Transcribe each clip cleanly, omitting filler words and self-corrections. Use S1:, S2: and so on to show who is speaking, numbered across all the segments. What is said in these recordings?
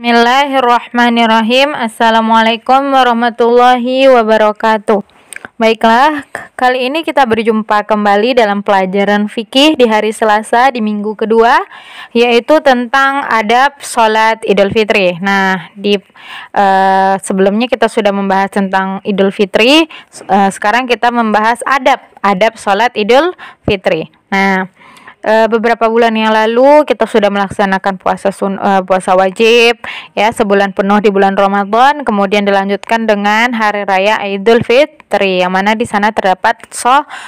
S1: Bismillahirrahmanirrahim. Assalamualaikum warahmatullahi wabarakatuh. Baiklah, kali ini kita berjumpa kembali dalam pelajaran fikih di hari Selasa di minggu kedua, yaitu tentang adab sholat Idul Fitri. Nah, sebelumnya kita sudah membahas tentang Idul Fitri, sekarang kita membahas adab sholat Idul Fitri. Nah, beberapa bulan yang lalu kita sudah melaksanakan puasa wajib ya, sebulan penuh di bulan Ramadan, kemudian dilanjutkan dengan hari raya Idul Fitri yang mana di sana terdapat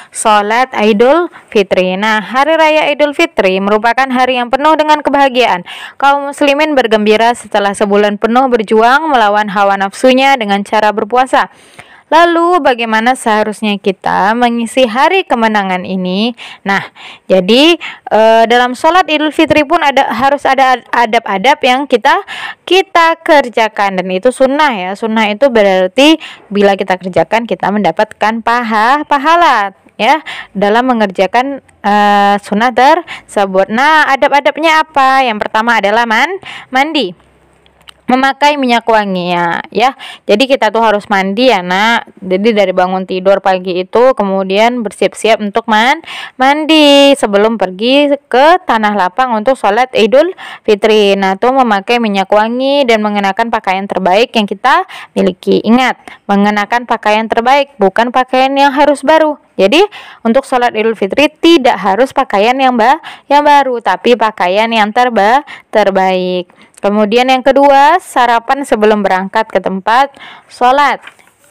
S1: sholat Idul Fitri. Nah, hari raya Idul Fitri merupakan hari yang penuh dengan kebahagiaan. Kaum muslimin bergembira setelah sebulan penuh berjuang melawan hawa nafsunya dengan cara berpuasa. Lalu bagaimana seharusnya kita mengisi hari kemenangan ini? Nah, jadi dalam sholat Idul Fitri pun harus ada adab-adab yang kita kerjakan, dan itu sunnah ya. Sunnah itu berarti bila kita kerjakan kita mendapatkan pahala ya dalam mengerjakan sunnah tersebut. Nah, adab-adabnya apa? Yang pertama adalah mandi. Memakai minyak wangi ya. Jadi kita tuh harus mandi ya, Nak. Jadi dari bangun tidur pagi itu kemudian bersiap-siap untuk mandi sebelum pergi ke tanah lapang untuk sholat Idul Fitri. Nah, tuh memakai minyak wangi dan mengenakan pakaian terbaik yang kita miliki. Ingat, mengenakan pakaian terbaik, bukan pakaian yang harus baru. Jadi untuk sholat Idul Fitri tidak harus pakaian yang baru, tapi pakaian yang terbaik. Kemudian yang kedua, sarapan sebelum berangkat ke tempat sholat.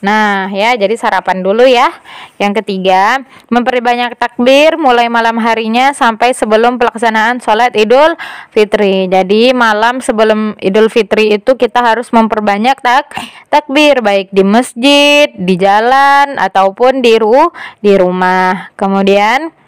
S1: Nah ya, jadi sarapan dulu ya. Yang ketiga, memperbanyak takbir mulai malam harinya sampai sebelum pelaksanaan sholat Idul Fitri. Jadi malam sebelum Idul Fitri itu kita harus memperbanyak takbir, baik di masjid, di jalan, ataupun di rumah. Kemudian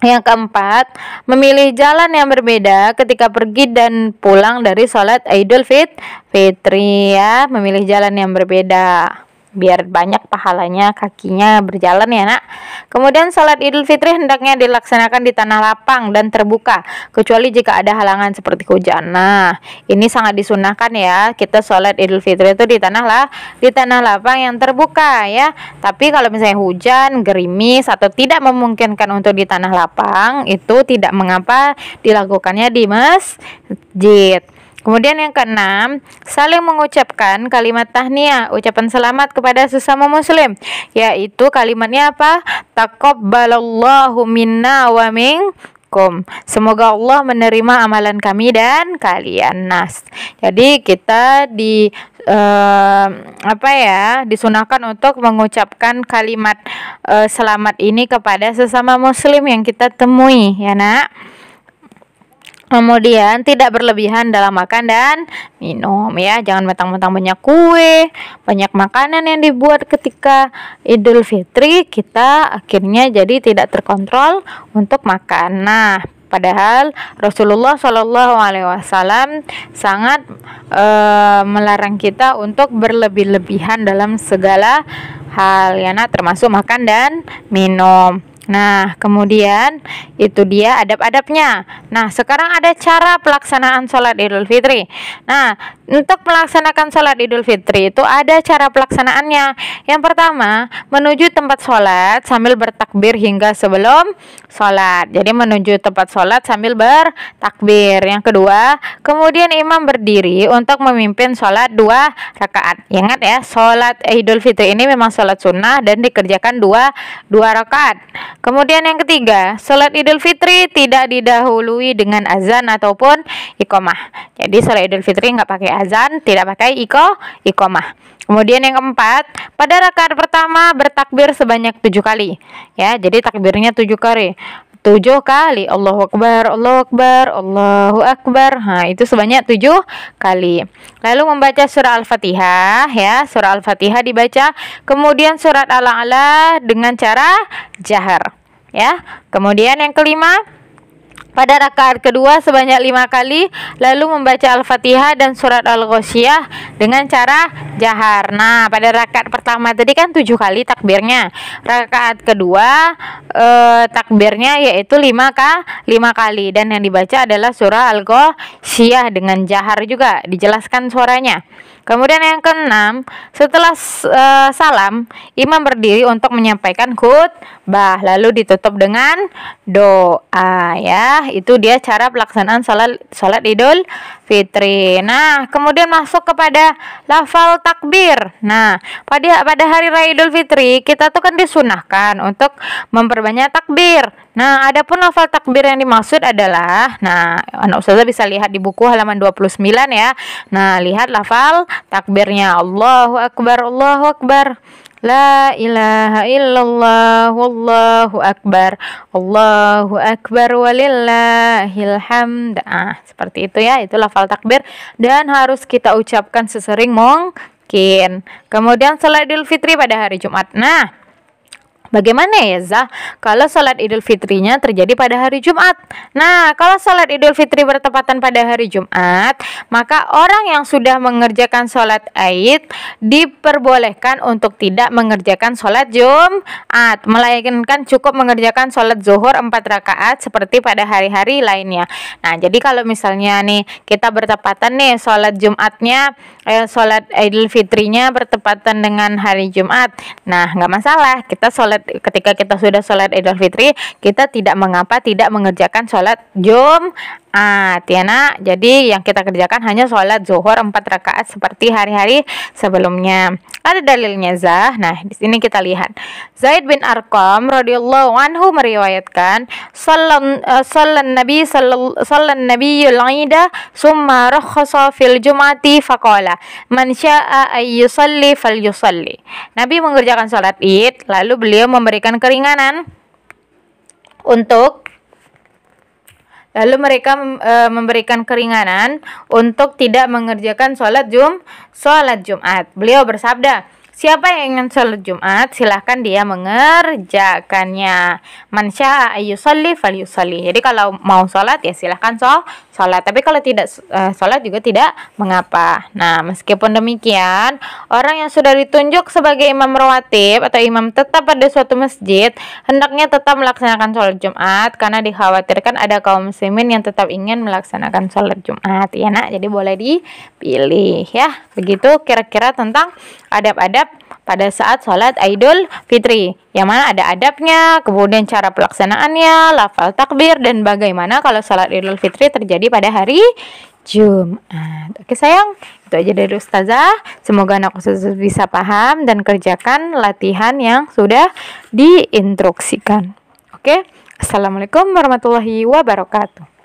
S1: yang keempat, memilih jalan yang berbeda ketika pergi dan pulang dari sholat Idul Fitri ya, memilih jalan yang berbeda biar banyak pahalanya kakinya berjalan ya, Nak. Kemudian sholat Idul Fitri hendaknya dilaksanakan di tanah lapang dan terbuka, kecuali jika ada halangan seperti hujan. Nah, ini sangat disunahkan ya, kita sholat Idul Fitri itu di tanah lapang yang terbuka ya. Tapi kalau misalnya hujan, gerimis, atau tidak memungkinkan untuk di tanah lapang, itu tidak mengapa dilakukannya di masjid. Kemudian yang keenam, saling mengucapkan kalimat tahniah, ucapan selamat kepada sesama muslim, yaitu kalimatnya apa? Taqabbalallahu minna wa minkum. Semoga Allah menerima amalan kami dan kalian. Nah, jadi kita disunahkan untuk mengucapkan kalimat selamat ini kepada sesama muslim yang kita temui ya, Nak. Kemudian tidak berlebihan dalam makan dan minum ya, jangan mentang-mentang banyak kue, banyak makanan yang dibuat ketika Idul Fitri, kita akhirnya jadi tidak terkontrol untuk makan. Nah, padahal Rasulullah SAW sangat melarang kita untuk berlebih-lebihan dalam segala hal ya, Nak, termasuk makan dan minum. Nah, kemudian itu dia adab-adabnya. Nah, sekarang ada cara pelaksanaan sholat Idul Fitri. Nah, untuk melaksanakan sholat Idul Fitri itu ada cara pelaksanaannya. Yang pertama, menuju tempat sholat sambil bertakbir hingga sebelum sholat. Jadi menuju tempat sholat sambil bertakbir. Yang kedua, kemudian imam berdiri untuk memimpin sholat 2 rakaat. Ingat ya, sholat Idul Fitri ini memang sholat sunnah dan dikerjakan 2 rakaat. Kemudian yang ketiga, sholat Idul Fitri tidak didahului dengan azan ataupun iqamah. Jadi sholat Idul Fitri nggak pakai azan, tidak pakai iqamah. Kemudian yang keempat, pada rakaat pertama bertakbir sebanyak 7 kali. Ya, jadi takbirnya 7 kali. 7 kali. Allahu Akbar, Allahu Akbar, Allahu Akbar. Nah, itu sebanyak 7 kali. Lalu membaca surah Al-Fatihah ya. Surah Al-Fatihah dibaca, kemudian surat Al-A'la dengan cara jahar ya. Kemudian yang kelima, pada rakaat kedua sebanyak 5 kali, lalu membaca Al-Fatihah dan surat Al-Ghasyiyah dengan cara jahar. Nah, pada rakaat pertama tadi kan 7 kali takbirnya. Rakaat kedua takbirnya yaitu 5 kali, dan yang dibaca adalah surah Al-Ghasyiyah dengan jahar juga, dijelaskan suaranya. Kemudian yang keenam, setelah salam, imam berdiri untuk menyampaikan khutbah, lalu ditutup dengan doa, ya. Itu dia cara pelaksanaan salat Idul Fitri. Nah, kemudian masuk kepada lafal takbir. Nah, pada hari raya Idul Fitri kita tuh kan disunahkan untuk memperbanyak takbir. Nah, adapun lafal takbir yang dimaksud adalah, nah, anak ustazah bisa lihat di buku halaman 29 ya. Nah, lihat lafal takbirnya. Allahu Akbar, Allahu Akbar. La ilaha illallah, wallahu akbar, Allahu akbar, walillahil hamd. Seperti itu ya, itu lafal takbir dan harus kita ucapkan sesering mungkin. Kemudian salat Idul Fitri pada hari Jumat. Nah, bagaimana ya Zah kalau salat Idul Fitrinya terjadi pada hari Jumat? Nah, kalau salat Idul Fitri bertepatan pada hari Jumat, maka orang yang sudah mengerjakan salat Id diperbolehkan untuk tidak mengerjakan salat Jumat, melainkan cukup mengerjakan salat zuhur 4 rakaat seperti pada hari-hari lainnya. Nah, jadi kalau misalnya nih kita bertepatan nih salat Jumatnya, salat Idul Fitrinya bertepatan dengan hari Jumat. Nah, nggak masalah, kita ketika kita sudah sholat Idul Fitri, kita tidak mengapa tidak mengerjakan sholat Jumat, ya nak. Jadi yang kita kerjakan hanya sholat zuhur 4 rakaat seperti hari-hari sebelumnya. Ada dalilnya Zah. Nah, di sini kita lihat. Zaid bin Arqam radhiyallahu anhu meriwayatkan, sallan nabiyul ida summa rakhasa fil jum'ati faqala man syaa ay yusalli falyusalli. Nabi mengerjakan sholat Id, lalu beliau memberikan keringanan memberikan keringanan untuk tidak mengerjakan sholat Jumat. Beliau bersabda, siapa yang ingin sholat Jumat, silahkan dia mengerjakannya. Man syaa ayyusalli falyusalli. Jadi kalau mau sholat ya silahkan sholat. Tapi kalau tidak sholat juga tidak mengapa. Nah, meskipun demikian, orang yang sudah ditunjuk sebagai imam rawatib atau imam tetap pada suatu masjid, hendaknya tetap melaksanakan sholat Jumat karena dikhawatirkan ada kaum muslimin yang tetap ingin melaksanakan sholat Jumat. Ya nak, jadi boleh dipilih ya. Begitu kira-kira tentang adab-adab pada saat sholat Idul Fitri, yang mana ada adabnya, kemudian cara pelaksanaannya, lafal takbir, dan bagaimana kalau sholat Idul Fitri terjadi pada hari Jumat. Oke sayang, itu aja dari ustazah. Semoga anak ustazah bisa paham dan kerjakan latihan yang sudah diinstruksikan. Oke, assalamualaikum warahmatullahi wabarakatuh.